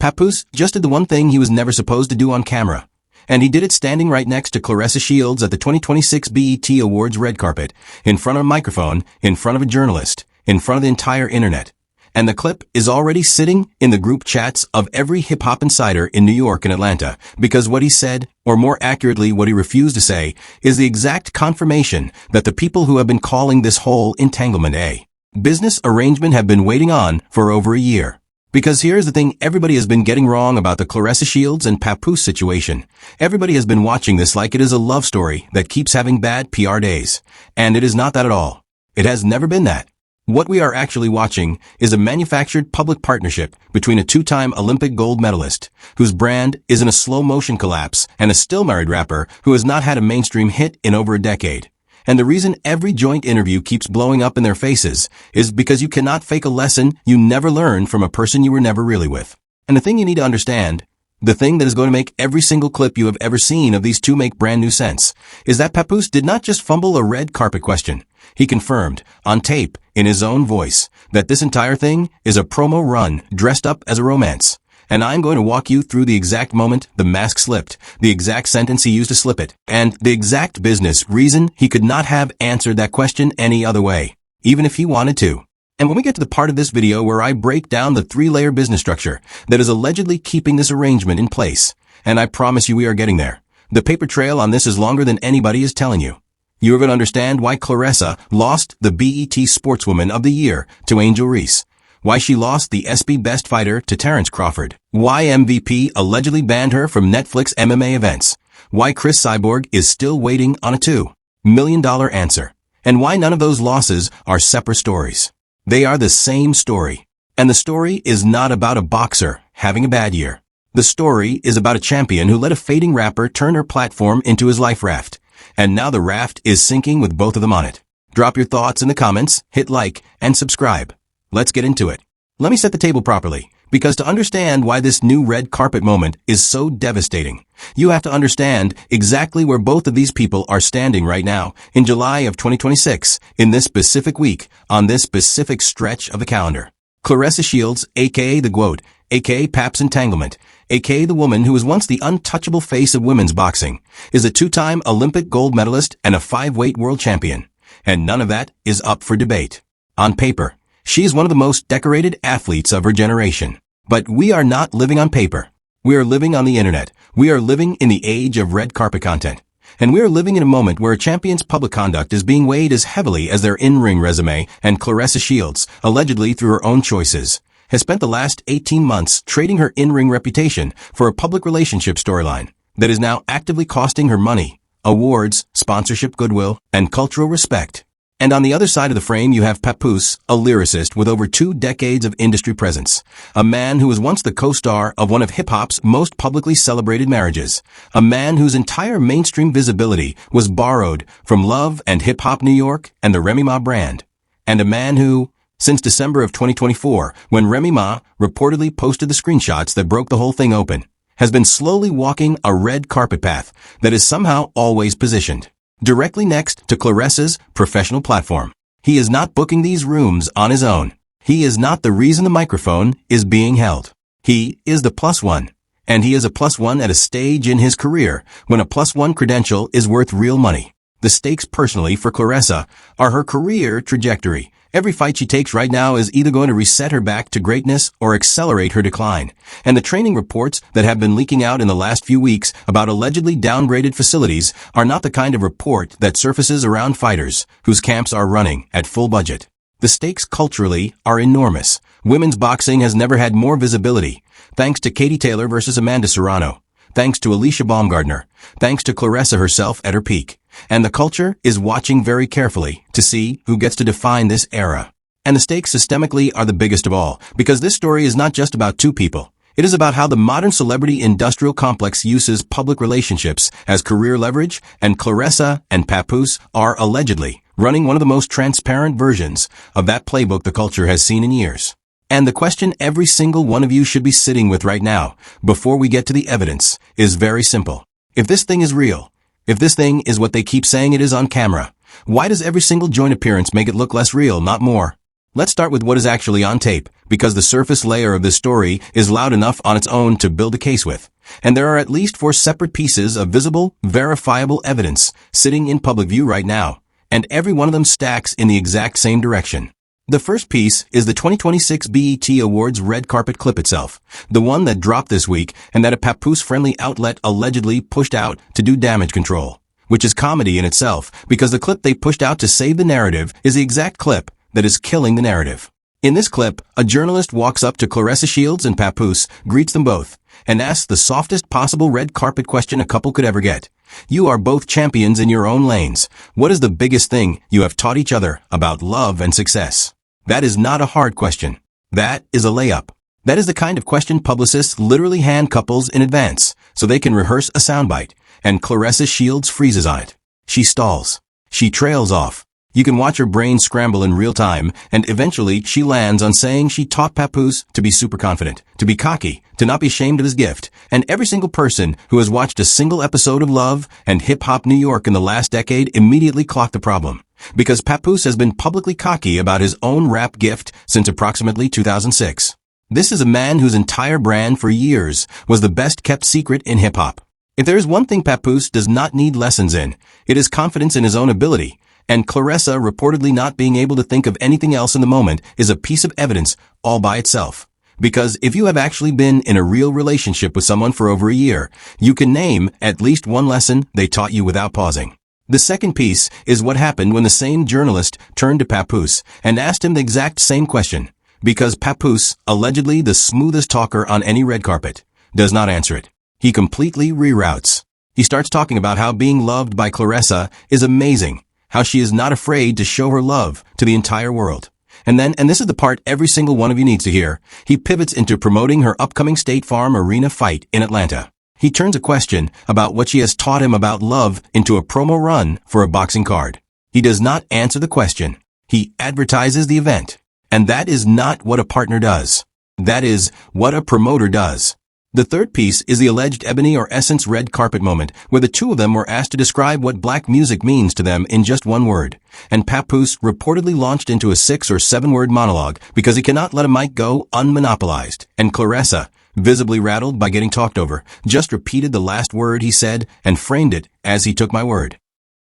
Papoose just did the one thing he was never supposed to do on camera. And he did it standing right next to Claressa Shields at the 2026 BET Awards red carpet, in front of a microphone, in front of a journalist, in front of the entire internet. And the clip is already sitting in the group chats of every hip-hop insider in New York and Atlanta, because what he said, or more accurately what he refused to say, is the exact confirmation that the people who have been calling this whole entanglement a business arrangement have been waiting on for over a year. Because here's the thing everybody has been getting wrong about the Claressa Shields and Papoose situation. Everybody has been watching this like it is a love story that keeps having bad PR days. And it is not that at all. It has never been that. What we are actually watching is a manufactured public partnership between a two-time Olympic gold medalist, whose brand is in a slow-motion collapse, and a still-married rapper who has not had a mainstream hit in over a decade. And the reason every joint interview keeps blowing up in their faces is because you cannot fake a lesson you never learned from a person you were never really with. And the thing you need to understand, the thing that is going to make every single clip you have ever seen of these two make brand new sense, is that Papoose did not just fumble a red carpet question. He confirmed, on tape, in his own voice, that this entire thing is a promo run dressed up as a romance. And I'm going to walk you through the exact moment the mask slipped, the exact sentence he used to slip it, and the exact business reason he could not have answered that question any other way, even if he wanted to. And when we get to the part of this video where I break down the three-layer business structure that is allegedly keeping this arrangement in place, and I promise you we are getting there, the paper trail on this is longer than anybody is telling you. You are going to understand why Claressa lost the BET Sportswoman of the Year to Angel Reese. Why she lost the SB Best Fighter to Terrence Crawford. Why MVP allegedly banned her from Netflix MMA events. Why Cris Cyborg is still waiting on a $2 million answer. And why none of those losses are separate stories. They are the same story. And the story is not about a boxer having a bad year. The story is about a champion who let a fading rapper turn her platform into his life raft. And now the raft is sinking with both of them on it. Drop your thoughts in the comments, hit like, and subscribe. Let's get into it. Let me set the table properly, because to understand why this new red carpet moment is so devastating, you have to understand exactly where both of these people are standing right now, in July of 2026, in this specific week, on this specific stretch of the calendar. Claressa Shields, aka the GOAT, aka Pap's Entanglement, aka the woman who was once the untouchable face of women's boxing, is a two-time Olympic gold medalist and a 5-weight world champion. And none of that is up for debate. On paper, she is one of the most decorated athletes of her generation. But we are not living on paper. We are living on the internet. We are living in the age of red carpet content. And we are living in a moment where a champion's public conduct is being weighed as heavily as their in-ring resume, and Claressa Shields, allegedly through her own choices, has spent the last 18 months trading her in-ring reputation for a public relationship storyline that is now actively costing her money, awards, sponsorship goodwill, and cultural respect. And on the other side of the frame, you have Papoose, a lyricist with over 2 decades of industry presence, a man who was once the co-star of one of hip-hop's most publicly celebrated marriages, a man whose entire mainstream visibility was borrowed from Love and Hip Hop New York and the Remy Ma brand, and a man who, since December of 2024, when Remy Ma reportedly posted the screenshots that broke the whole thing open, has been slowly walking a red carpet path that is somehow always positioned directly next to Claressa's professional platform. He is not booking these rooms on his own. He is not the reason the microphone is being held. He is the +1. And he is a +1 at a stage in his career when a +1 credential is worth real money. The stakes personally for Claressa are her career trajectory. Every fight she takes right now is either going to reset her back to greatness or accelerate her decline. And the training reports that have been leaking out in the last few weeks about allegedly downgraded facilities are not the kind of report that surfaces around fighters whose camps are running at full budget. The stakes culturally are enormous. Women's boxing has never had more visibility, thanks to Katie Taylor versus Amanda Serrano, thanks to Alicia Baumgardner, thanks to Claressa herself at her peak. And the culture is watching very carefully to see who gets to define this era. And the stakes systemically are the biggest of all, because this story is not just about two people. It is about how the modern celebrity industrial complex uses public relationships as career leverage, and Claressa and Papoose are allegedly running one of the most transparent versions of that playbook the culture has seen in years. And the question every single one of you should be sitting with right now, before we get to the evidence, is very simple. If this thing is real, if this thing is what they keep saying it is on camera, why does every single joint appearance make it look less real, not more? Let's start with what is actually on tape, because the surface layer of this story is loud enough on its own to build a case with. And there are at least 4 separate pieces of visible, verifiable evidence sitting in public view right now, and every one of them stacks in the exact same direction. The first piece is the 2026 BET Awards red carpet clip itself, the one that dropped this week and that a Papoose-friendly outlet allegedly pushed out to do damage control, which is comedy in itself, because the clip they pushed out to save the narrative is the exact clip that is killing the narrative. In this clip, a journalist walks up to Claressa Shields and Papoose, greets them both, and asks the softest possible red carpet question a couple could ever get. You are both champions in your own lanes. What is the biggest thing you have taught each other about love and success? That is not a hard question. That is a layup. That is the kind of question publicists literally hand couples in advance, so they can rehearse a soundbite, and Claressa Shields freezes on it. She stalls. She trails off. You can watch her brain scramble in real time, and eventually she lands on saying she taught Papoose to be super confident, to be cocky, to not be ashamed of his gift, and every single person who has watched a single episode of Love and Hip Hop New York in the last decade immediately clocked the problem. Because Papoose has been publicly cocky about his own rap gift since approximately 2006. This is a man whose entire brand for years was the best kept secret in hip hop. If there is one thing Papoose does not need lessons in, it is confidence in his own ability. And Claressa reportedly not being able to think of anything else in the moment is a piece of evidence all by itself. Because if you have actually been in a real relationship with someone for over a year, you can name at least one lesson they taught you without pausing. The second piece is what happened when the same journalist turned to Papoose and asked him the exact same question. Because Papoose, allegedly the smoothest talker on any red carpet, does not answer it. He completely reroutes. He starts talking about how being loved by Claressa is amazing. How she is not afraid to show her love to the entire world. And this is the part every single one of you needs to hear, he pivots into promoting her upcoming State Farm Arena fight in Atlanta. He turns a question about what she has taught him about love into a promo run for a boxing card. He does not answer the question. He advertises the event. And that is not what a partner does. That is what a promoter does. The third piece is the alleged Ebony or Essence red carpet moment, where the two of them were asked to describe what black music means to them in just one word. And Papoose reportedly launched into a 6 or 7 word monologue because he cannot let a mic go unmonopolized. And Claressa, visibly rattled by getting talked over, just repeated the last word he said and framed it as he took my word.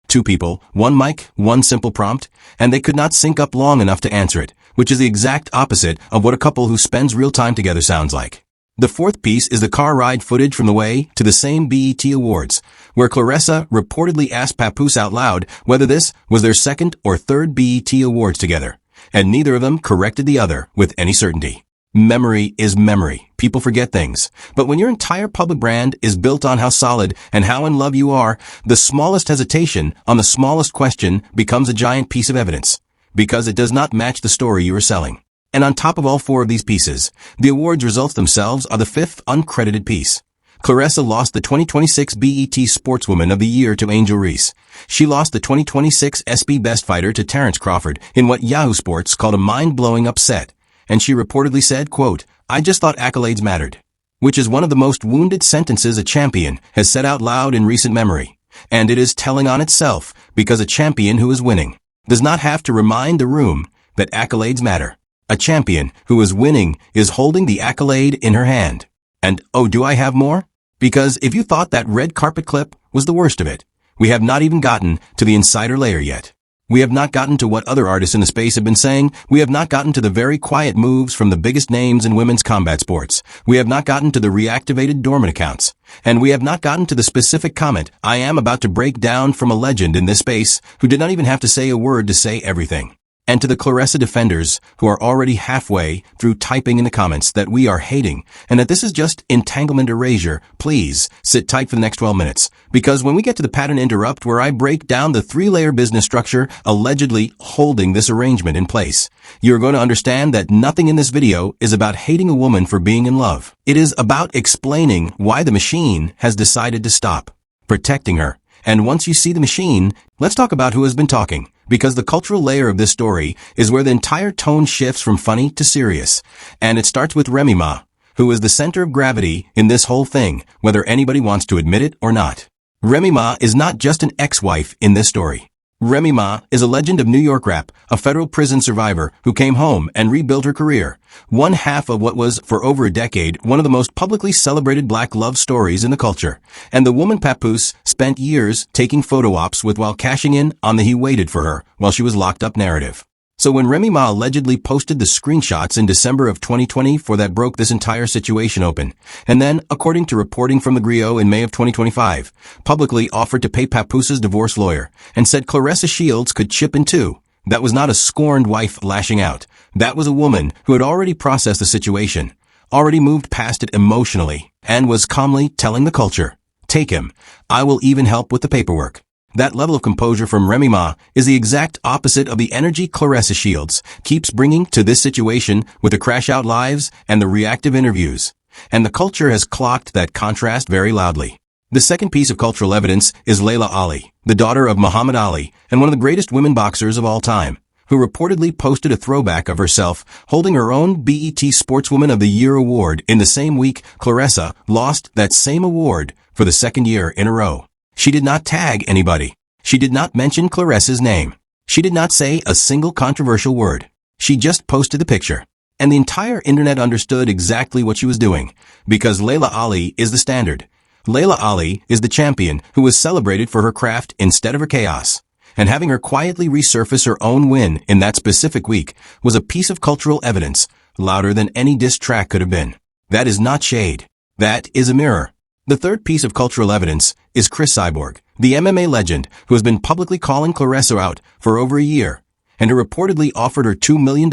2 people, 1 mic, 1 simple prompt, and they could not sync up long enough to answer it, which is the exact opposite of what a couple who spends real time together sounds like. The fourth piece is the car ride footage from the way to the same BET Awards, where Claressa reportedly asked Papoose out loud whether this was their second or third BET Awards together, and neither of them corrected the other with any certainty. Memory is memory. People forget things. But when your entire public brand is built on how solid and how in love you are, the smallest hesitation on the smallest question becomes a giant piece of evidence, because it does not match the story you are selling. And on top of all 4 of these pieces, the awards results themselves are the 5th uncredited piece. Claressa lost the 2026 BET Sportswoman of the Year to Angel Reese. She lost the 2026 SB Best Fighter to Terrence Crawford in what Yahoo Sports called a mind-blowing upset. And she reportedly said, quote, "I just thought accolades mattered," which is one of the most wounded sentences a champion has said out loud in recent memory. And it is telling on itself, because a champion who is winning does not have to remind the room that accolades matter. A champion who is winning is holding the accolade in her hand. And, oh, do I have more? Because if you thought that red carpet clip was the worst of it, we have not even gotten to the insider layer yet. We have not gotten to what other artists in the space have been saying. We have not gotten to the very quiet moves from the biggest names in women's combat sports. We have not gotten to the reactivated dormant accounts. And we have not gotten to the specific comment I am about to break down from a legend in this space who did not even have to say a word to say everything. And to the Claressa defenders who are already halfway through typing in the comments that we are hating and that this is just entanglement erasure, please sit tight for the next 12 minutes. Because when we get to the pattern interrupt where I break down the 3-layer business structure allegedly holding this arrangement in place, you're going to understand that nothing in this video is about hating a woman for being in love. It is about explaining why the machine has decided to stop protecting her. And once you see the machine, let's talk about who has been talking. Because the cultural layer of this story is where the entire tone shifts from funny to serious. And it starts with Remy Ma, who is the center of gravity in this whole thing, whether anybody wants to admit it or not. Remy Ma is not just an ex-wife in this story. Remy Ma is a legend of New York rap, a federal prison survivor who came home and rebuilt her career. One half of what was, for over a decade, one of the most publicly celebrated black love stories in the culture. And the woman Papoose spent years taking photo ops with while cashing in on the "he waited for her" while she was locked up narrative. So when Remy Ma allegedly posted the screenshots in December of 2020 that broke this entire situation open, and then, according to reporting from the Griot in May of 2025, publicly offered to pay Papoose's divorce lawyer and said Claressa Shields could chip in too, that was not a scorned wife lashing out. That was a woman who had already processed the situation, already moved past it emotionally, and was calmly telling the culture, "Take him. I will even help with the paperwork." That level of composure from Remy Ma is the exact opposite of the energy Claressa Shields keeps bringing to this situation with the crash-out lives and the reactive interviews. And the culture has clocked that contrast very loudly. The second piece of cultural evidence is Laila Ali, the daughter of Muhammad Ali and one of the greatest women boxers of all time, who reportedly posted a throwback of herself holding her own BET Sportswoman of the Year award in the same week Claressa lost that same award for the second year in a row. She did not tag anybody. She did not mention Claressa's name. She did not say a single controversial word. She just posted the picture. And the entire internet understood exactly what she was doing, because Laila Ali is the standard. Laila Ali is the champion who was celebrated for her craft instead of her chaos. And having her quietly resurface her own win in that specific week was a piece of cultural evidence louder than any diss track could have been. That is not shade. That is a mirror. The third piece of cultural evidence is Cris Cyborg, the MMA legend who has been publicly calling Claressa out for over a year, and who reportedly offered her $2 million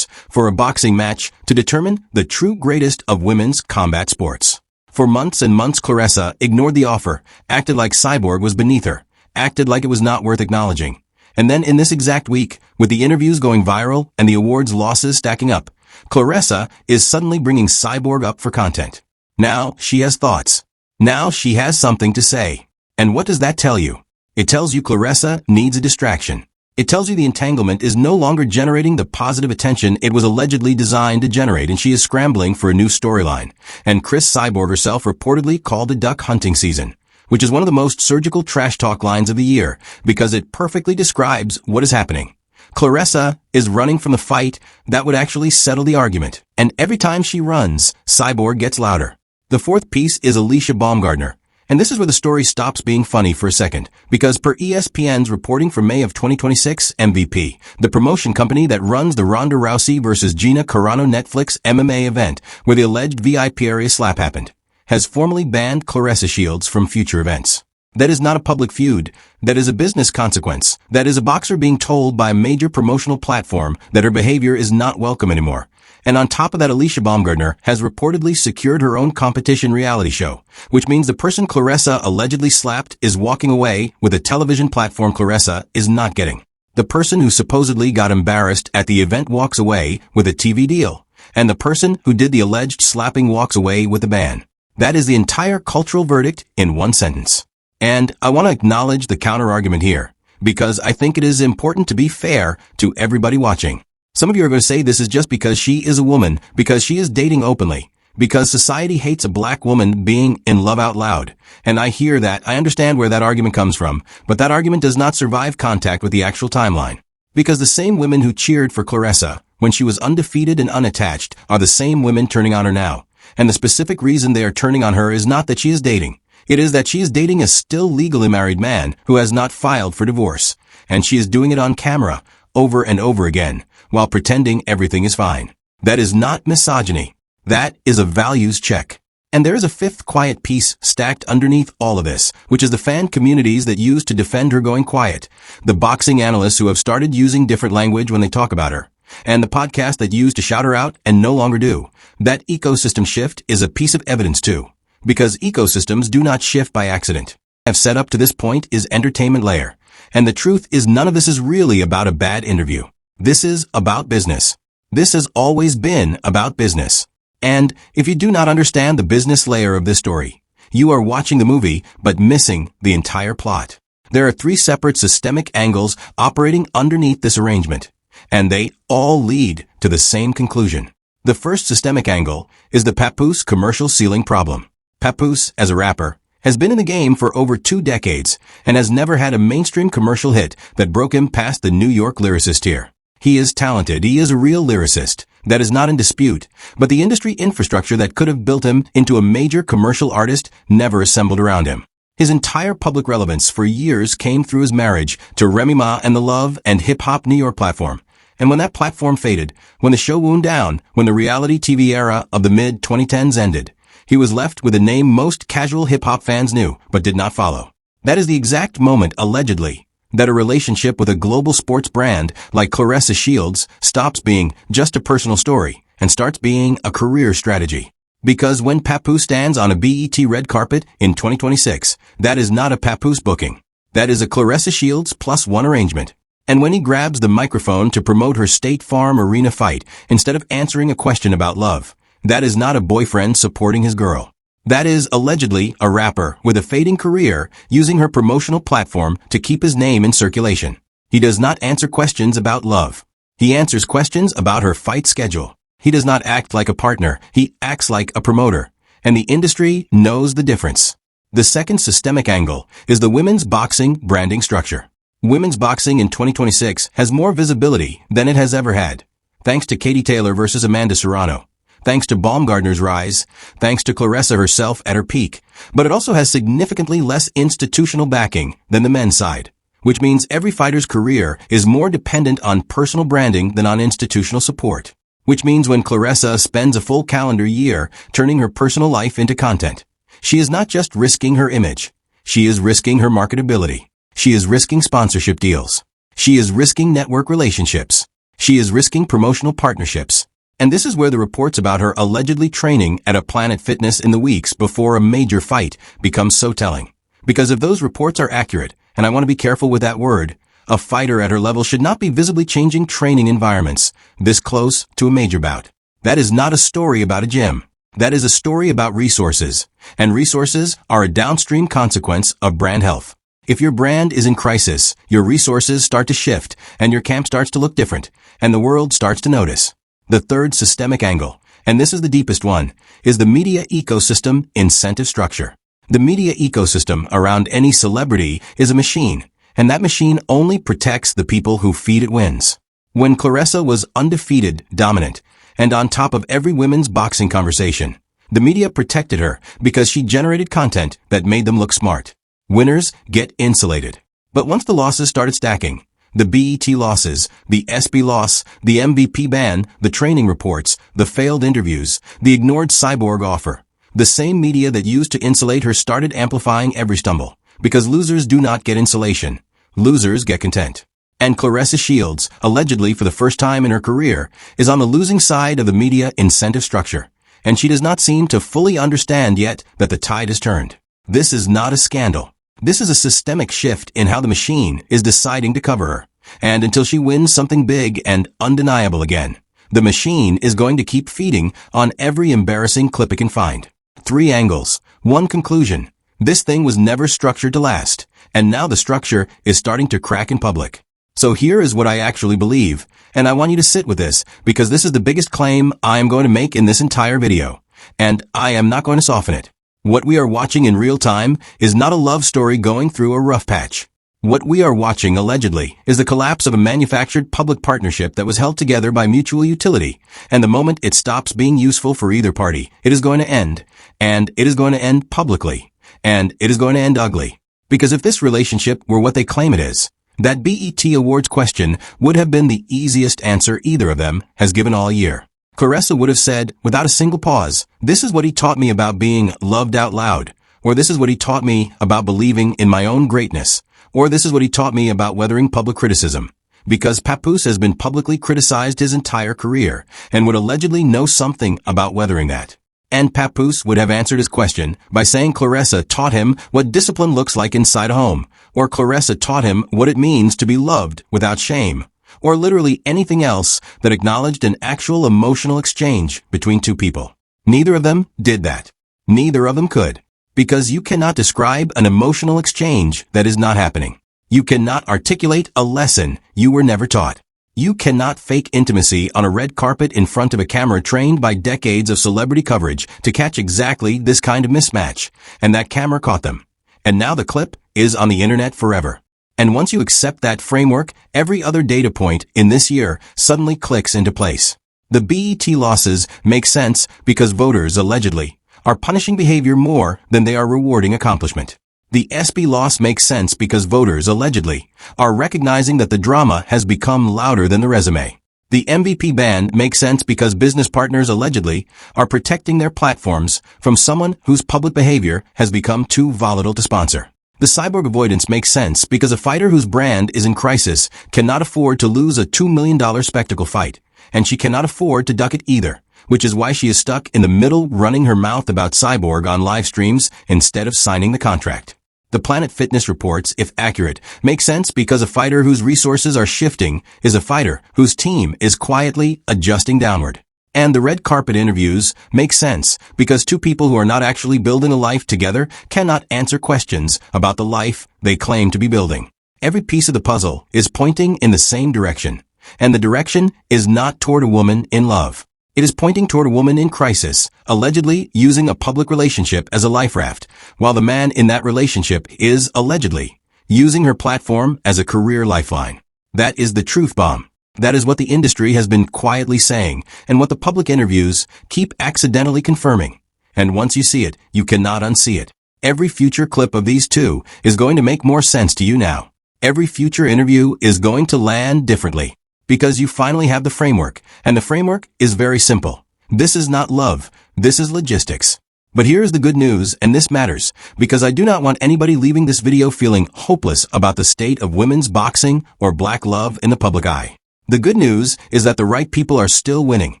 for a boxing match to determine the true greatest of women's combat sports. For months and months, Claressa ignored the offer, acted like Cyborg was beneath her, acted like it was not worth acknowledging. And then in this exact week, with the interviews going viral and the awards losses stacking up, Claressa is suddenly bringing Cyborg up for content. Now she has thoughts. Now she has something to say. And what does that tell you? It tells you Claressa needs a distraction. It tells you the entanglement is no longer generating the positive attention it was allegedly designed to generate, and she is scrambling for a new storyline. And Cris Cyborg herself reportedly called it duck hunting season, which is one of the most surgical trash talk lines of the year because it perfectly describes what is happening. Claressa is running from the fight that would actually settle the argument. And every time she runs, Cyborg gets louder. The fourth piece is Alicia Baumgardner. And this is where the story stops being funny for a second, because per ESPN's reporting from May of 2026, MVP, the promotion company that runs the Ronda Rousey versus Gina Carano Netflix MMA event where the alleged VIP area slap happened, has formally banned Claressa Shields from future events. That is not a public feud. That is a business consequence. That is a boxer being told by a major promotional platform that her behavior is not welcome anymore. And on top of that, Alicia Baumgardner has reportedly secured her own competition reality show, which means the person Claressa allegedly slapped is walking away with a television platform Claressa is not getting. The person who supposedly got embarrassed at the event walks away with a TV deal, and the person who did the alleged slapping walks away with a ban. That is the entire cultural verdict in one sentence. And I want to acknowledge the counter-argument here, because I think it is important to be fair to everybody watching. Some of you are going to say this is just because she is a woman, because she is dating openly, because society hates a black woman being in love out loud. And I hear that, I understand where that argument comes from, but that argument does not survive contact with the actual timeline. Because the same women who cheered for Claressa when she was undefeated and unattached are the same women turning on her now. And the specific reason they are turning on her is not that she is dating. It is that she is dating a still legally married man who has not filed for divorce. And she is doing it on camera, over and over again, while pretending everything is fine. That is not misogyny. That is a values check. And there is a fifth quiet piece stacked underneath all of this, which is the fan communities that use to defend her going quiet, the boxing analysts who have started using different language when they talk about her, and the podcast that used to shout her out and no longer do. That ecosystem shift is a piece of evidence too, because ecosystems do not shift by accident. Have set up to this point is entertainment layer, and the truth is none of this is really about a bad interview. This is about business. This has always been about business. And if you do not understand the business layer of this story, you are watching the movie but missing the entire plot. There are three separate systemic angles operating underneath this arrangement, and they all lead to the same conclusion. The first systemic angle is the Papoose commercial ceiling problem. Papoose, as a rapper, has been in the game for over 2 decades, and has never had a mainstream commercial hit that broke him past the New York lyricist tier. He is talented, he is a real lyricist. That is not in dispute, but the industry infrastructure that could have built him into a major commercial artist never assembled around him. His entire public relevance for years came through his marriage to Remy Ma and the Love and Hip Hop New York platform. And when that platform faded, when the show wound down, when the reality TV era of the mid-2010s ended, he was left with a name most casual hip-hop fans knew, but did not follow. That is the exact moment, allegedly, that a relationship with a global sports brand like Claressa Shields stops being just a personal story and starts being a career strategy. Because when Papoose stands on a BET red carpet in 2026, that is not a Papoose booking. That is a Claressa Shields +1 arrangement. And when he grabs the microphone to promote her State Farm Arena fight instead of answering a question about love, that is not a boyfriend supporting his girl. That is allegedly a rapper with a fading career using her promotional platform to keep his name in circulation. He does not answer questions about love. He answers questions about her fight schedule. He does not act like a partner. He acts like a promoter. And the industry knows the difference. The second systemic angle is the women's boxing branding structure. Women's boxing in 2026 has more visibility than it has ever had. Thanks to Katie Taylor versus Amanda Serrano. Thanks to Baumgartner's rise. Thanks to Claressa herself at her peak. But it also has significantly less institutional backing than the men's side. Which means every fighter's career is more dependent on personal branding than on institutional support. Which means when Claressa spends a full calendar year turning her personal life into content, she is not just risking her image. She is risking her marketability. She is risking sponsorship deals. She is risking network relationships. She is risking promotional partnerships. And this is where the reports about her allegedly training at a Planet Fitness in the weeks before a major fight become so telling. Because if those reports are accurate, and I want to be careful with that word, a fighter at her level should not be visibly changing training environments this close to a major bout. That is not a story about a gym. That is a story about resources. And resources are a downstream consequence of brand health. If your brand is in crisis, your resources start to shift, and your camp starts to look different, and the world starts to notice. The third systemic angle, and this is the deepest one, is the media ecosystem incentive structure. The media ecosystem around any celebrity is a machine, and that machine only protects the people who feed it wins. When Claressa was undefeated, dominant, and on top of every women's boxing conversation, the media protected her because she generated content that made them look smart. Winners get insulated. But once the losses started stacking, the BET losses, the SB loss, the MVP ban, the training reports, the failed interviews, the ignored Cyborg offer, the same media that used to insulate her started amplifying every stumble. Because losers do not get insulation. Losers get content. And Claressa Shields, allegedly for the first time in her career, is on the losing side of the media incentive structure. And she does not seem to fully understand yet that the tide has turned. This is not a scandal. This is a systemic shift in how the machine is deciding to cover her. And until she wins something big and undeniable again, the machine is going to keep feeding on every embarrassing clip it can find. 3 angles, 1 conclusion. This thing was never structured to last, and now the structure is starting to crack in public. So here is what I actually believe, and I want you to sit with this, because this is the biggest claim I am going to make in this entire video, and I am not going to soften it. What we are watching in real time is not a love story going through a rough patch. What we are watching, allegedly, is the collapse of a manufactured public partnership that was held together by mutual utility, and the moment it stops being useful for either party, it is going to end, and it is going to end publicly, and it is going to end ugly. Because if this relationship were what they claim it is, that BET Awards question would have been the easiest answer either of them has given all year. Claressa would have said, without a single pause, this is what he taught me about being loved out loud, or this is what he taught me about believing in my own greatness, or this is what he taught me about weathering public criticism. Because Papoose has been publicly criticized his entire career, and would allegedly know something about weathering that. And Papoose would have answered his question by saying Claressa taught him what discipline looks like inside a home, or Claressa taught him what it means to be loved without shame, or literally anything else that acknowledged an actual emotional exchange between two people. Neither of them did that. Neither of them could. Because you cannot describe an emotional exchange that is not happening. You cannot articulate a lesson you were never taught. You cannot fake intimacy on a red carpet in front of a camera trained by decades of celebrity coverage to catch exactly this kind of mismatch. And that camera caught them. And now the clip is on the internet forever. And once you accept that framework, every other data point in this year suddenly clicks into place. The BET losses make sense because voters, allegedly, are punishing behavior more than they are rewarding accomplishment. The ESPY loss makes sense because voters, allegedly, are recognizing that the drama has become louder than the resume. The MVP ban makes sense because business partners, allegedly, are protecting their platforms from someone whose public behavior has become too volatile to sponsor. The cyborg avoidance makes sense because a fighter whose brand is in crisis cannot afford to lose a $2 million spectacle fight, and she cannot afford to duck it either, which is why she is stuck in the middle running her mouth about Cyborg on live streams instead of signing the contract. The Planet Fitness reports, if accurate, make sense because a fighter whose resources are shifting is a fighter whose team is quietly adjusting downward. And the red carpet interviews make sense because two people who are not actually building a life together cannot answer questions about the life they claim to be building. Every piece of the puzzle is pointing in the same direction, and the direction is not toward a woman in love. It is pointing toward a woman in crisis, allegedly using a public relationship as a life raft, while the man in that relationship is, allegedly, using her platform as a career lifeline. That is the truth bomb. That is what the industry has been quietly saying, and what the public interviews keep accidentally confirming. And once you see it, you cannot unsee it. Every future clip of these two is going to make more sense to you now. Every future interview is going to land differently. Because you finally have the framework, and the framework is very simple. This is not love, this is logistics. But here's the good news, and this matters, because I do not want anybody leaving this video feeling hopeless about the state of women's boxing or black love in the public eye. The good news is that the right people are still winning,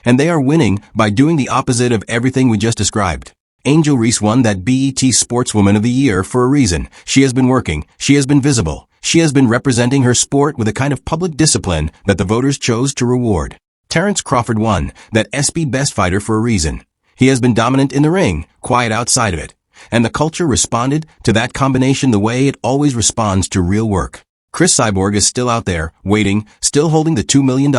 and they are winning by doing the opposite of everything we just described. Angel Reese won that BET Sportswoman of the Year for a reason. She has been working, she has been visible. She has been representing her sport with a kind of public discipline that the voters chose to reward. Terrence Crawford won that ESPY Best Fighter for a reason. He has been dominant in the ring, quiet outside of it. And the culture responded to that combination the way it always responds to real work. Cris Cyborg is still out there, waiting, still holding the $2 million,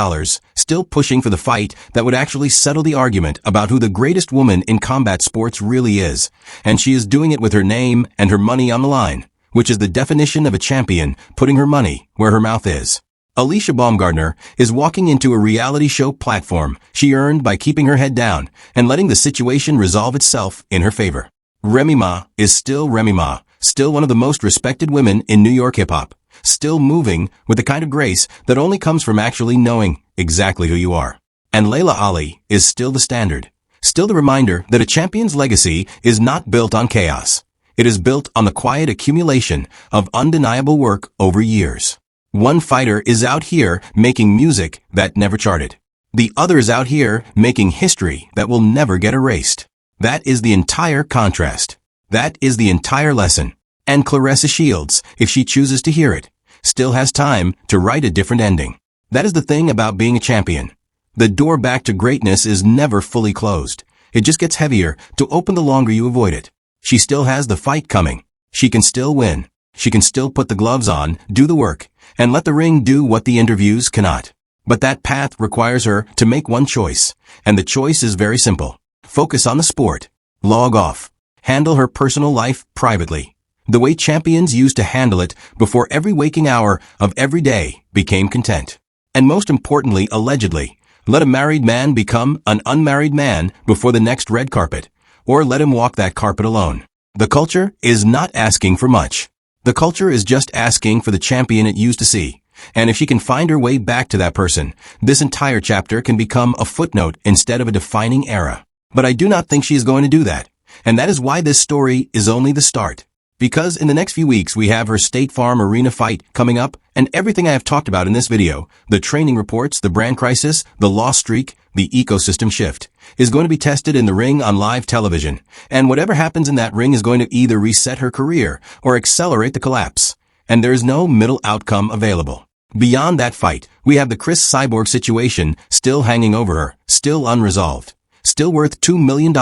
still pushing for the fight that would actually settle the argument about who the greatest woman in combat sports really is. And she is doing it with her name and her money on the line, which is the definition of a champion putting her money where her mouth is. Alicia Baumgardner is walking into a reality show platform she earned by keeping her head down and letting the situation resolve itself in her favor. Remy Ma is still Remy Ma, still one of the most respected women in New York hip-hop, still moving with the kind of grace that only comes from actually knowing exactly who you are. And Layla Ali is still the standard, still the reminder that a champion's legacy is not built on chaos. It is built on the quiet accumulation of undeniable work over years. One fighter is out here making music that never charted. The other is out here making history that will never get erased. That is the entire contrast. That is the entire lesson. And Claressa Shields, if she chooses to hear it, still has time to write a different ending. That is the thing about being a champion. The door back to greatness is never fully closed. It just gets heavier to open the longer you avoid it. She still has the fight coming. She can still win. She can still put the gloves on, do the work, and let the ring do what the interviews cannot. But that path requires her to make one choice, and the choice is very simple. Focus on the sport. Log off. Handle her personal life privately, the way champions used to handle it before every waking hour of every day became content. And most importantly, allegedly, let a married man become an unmarried man before the next red carpet, or let him walk that carpet alone. The culture is not asking for much. The culture is just asking for the champion it used to see. And if she can find her way back to that person, this entire chapter can become a footnote instead of a defining era. But I do not think she is going to do that. And that is why this story is only the start. Because in the next few weeks we have her State Farm Arena fight coming up, and everything I have talked about in this video, the training reports, the brand crisis, the loss streak, the ecosystem shift, is going to be tested in the ring on live television. And whatever happens in that ring is going to either reset her career or accelerate the collapse. And there is no middle outcome available. Beyond that fight, we have the Cris Cyborg situation still hanging over her, still unresolved, still worth $2 million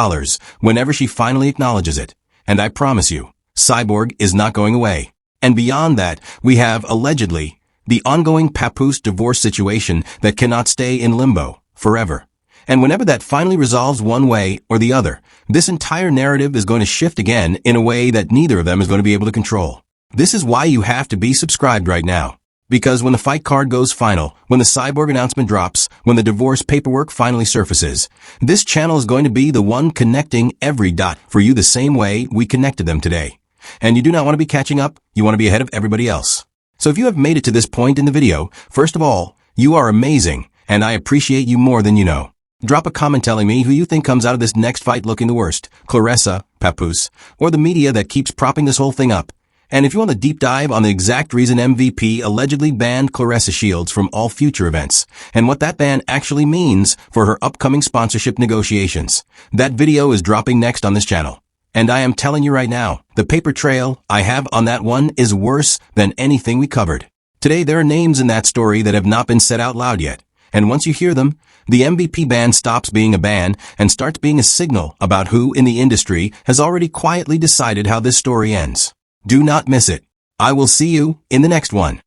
whenever she finally acknowledges it. And I promise you, Cyborg is not going away. And beyond that, we have, allegedly, The ongoing Papoose divorce situation that cannot stay in limbo forever. And whenever that finally resolves one way or the other, this entire narrative is going to shift again in a way that neither of them is going to be able to control. This is why you have to be subscribed right now. Because when the fight card goes final, when the Cyborg announcement drops, when the divorce paperwork finally surfaces, this channel is going to be the one connecting every dot for you the same way we connected them today. And you do not want to be catching up, you want to be ahead of everybody else. So if you have made it to this point in the video, first of all, you are amazing, and I appreciate you more than you know. Drop a comment telling me who you think comes out of this next fight looking the worst, Claressa, Papoose, or the media that keeps propping this whole thing up. And if you want a deep dive on the exact reason MVP allegedly banned Claressa Shields from all future events, and what that ban actually means for her upcoming sponsorship negotiations, that video is dropping next on this channel. And I am telling you right now, the paper trail I have on that one is worse than anything we covered. Today there are names in that story that have not been said out loud yet. And once you hear them, the MVP ban stops being a ban and starts being a signal about who in the industry has already quietly decided how this story ends. Do not miss it. I will see you in the next one.